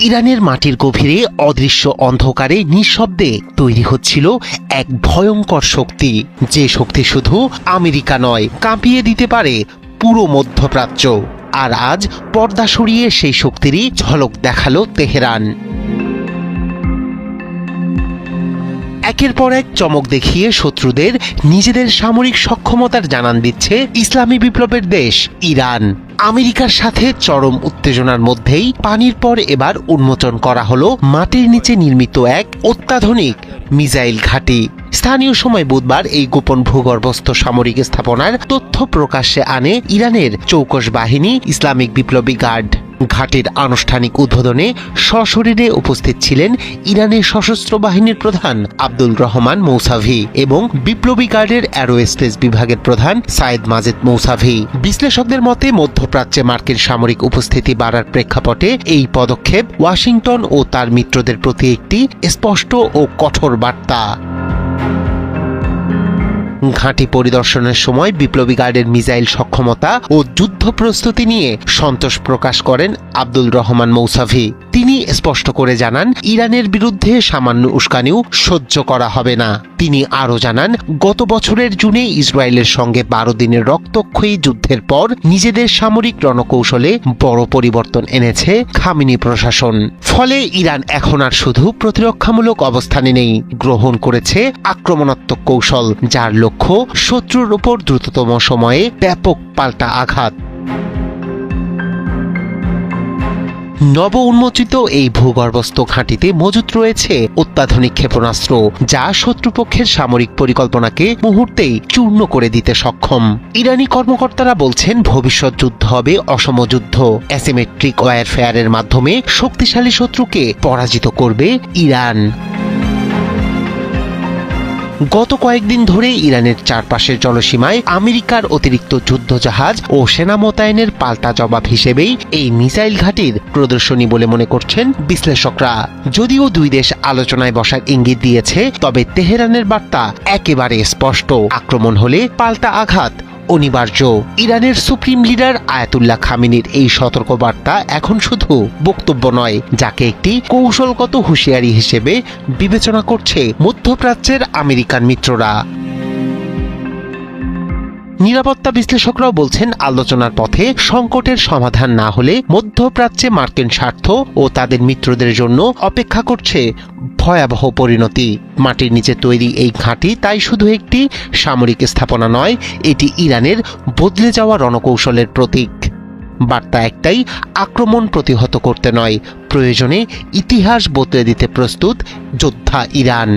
ইরানের মাটির গভীরে অদৃশ্য অন্ধকারে নিঃশব্দে তৈরি হচ্ছিল এক ভয়ঙ্কর শক্তি, যে শক্তি শুধু আমেরিকা নয়, কাঁপিয়ে দিতে পারে পুরো মধ্যপ্রাচ্য। আর আজ পর্দা সরিয়ে সেই শক্তিরই ঝলক দেখালো তেহরান। একের পর এক চমক দেখিয়ে শত্রুদের নিজেদের সামরিক সক্ষমতার জানান দিচ্ছে ইসলামী বিপ্লবের দেশ ইরান। আমেরিকার সাথে চরম উত্তেজনার মধ্যেই পানির পর এবার উন্মোচন করা হলো মাটির নিচে নির্মিত এক অত্যাধুনিক মিসাইল ঘাঁটি। স্থানীয় সময় বুধবার এই গোপন ভূগর্ভস্থ সামরিক স্থাপনার তথ্য প্রকাশ্যে আনে ইরানের চৌকস বাহিনী ইসলামিক বিপ্লবী গার্ড। ঘাঁটির আনুষ্ঠানিক উদ্বোধনে সশরীরে উপস্থিত ছিলেন ইরানের সশস্ত্র বাহিনীর প্রধান আব্দুল রহমান মৌসাভি এবং বিপ্লবী গার্ডের অ্যারোস্পেস বিভাগের প্রধান সাইদ মাজেদ মৌসাভি। বিশ্লেষকদের মতে মধ্যপ্রাচ্যে মার্কিন সামরিক উপস্থিতি বাড়ার প্রেক্ষাপটে এই পদক্ষেপ ওয়াশিংটন ও তার মিত্রদের প্রতি একটি স্পষ্ট ও কঠোর বার্তা। ঘাঁটি পরিদর্শনের সময় বিপ্লবী গার্ডের মিসাইল সক্ষমতা ও যুদ্ধ প্রস্তুতি নিয়ে সন্তোষ প্রকাশ করেন আব্দুল রহমান মৌসাভি। তিনি স্পষ্ট করে জানান, ইরানের বিরুদ্ধে সামান্য উস্কানিও সহ্য করা হবে না। তিনি আরও জানান, গত বছরের জুনে ইসরায়েলের সঙ্গে 12 দিনের রক্তক্ষয়ী যুদ্ধের পর নিজেদের সামরিক রণকৌশলে বড় পরিবর্তন এনেছে খামেনি প্রশাসন। ফলে ইরান এখন আর শুধু প্রতিরক্ষামূলক অবস্থানে নেই, গ্রহণ করেছে আক্রমণাত্মক কৌশল, যার লক্ষ্য শত্রুর উপর দ্রুততম সময়ে ব্যাপক পাল্টা আঘাত। নব উন্মোচিত এই ভূগর্ভস্থ ঘাঁটিতে মজুত রয়েছে অত্যাধুনিক ক্ষেপণাস্ত্র, যা শত্রুপক্ষের সামরিক পরিকল্পনাকে মুহূর্তেই চূর্ণ করে দিতে সক্ষম। ইরানি কর্মকর্তারা বলছেন, ভবিষ্যৎ যুদ্ধ হবে অসম যুদ্ধ। অ্যাসিমেট্রিক ওয়ারফেয়ারের মাধ্যমে শক্তিশালী শত্রুকে পরাজিত করবে ইরান। গত কয়েকদিন ধরে ইরানের চারপাশের জলসীমায় আমেরিকার অতিরিক্ত যুদ্ধজাহাজ ও সেনা মোতায়েনের পাল্টা জবাব হিসেবেই এই মিসাইল ঘাঁটির প্রদর্শনী বলে মনে করছেন বিশ্লেষকরা। যদিও দুই দেশ আলোচনায় বসার ইঙ্গিত দিয়েছে, তবে তেহরানের বার্তা একেবারে স্পষ্ট, আক্রমণ হলে পাল্টা আঘাত অনিবার্য। ইরানের সুপ্রিম লিডার আয়াতুল্লাহ খামেনির এই সতর্কবার্তা এখন শুধু বক্তব্য নয়, যাকে একটি কৌশলগত হুঁশিয়ারি হিসেবে বিবেচনা করছে মধ্যপ্রাচ্যের আমেরিকান মিত্ররা। নিরাপত্তা বিশ্লেষকরাও বলছেন, আলোচনার পথে সংকটের সমাধান না হলে মধ্যপ্রাচ্যে মার্কিন স্বার্থ ও তাদের মিত্রদের জন্য অপেক্ষা করছে ভয়াবহ পরিণতি। মাটির নিচে তৈরি এই ঘাঁটি তাই শুধু একটি সামরিক স্থাপনা নয়, এটি ইরানের বদলে যাওয়া রণকৌশলের প্রতীক। বার্তা একটাই, আক্রমণ প্রতিহত করতে নয়, প্রয়োজনে ইতিহাস বদলে দিতে প্রস্তুত যোদ্ধা ইরান।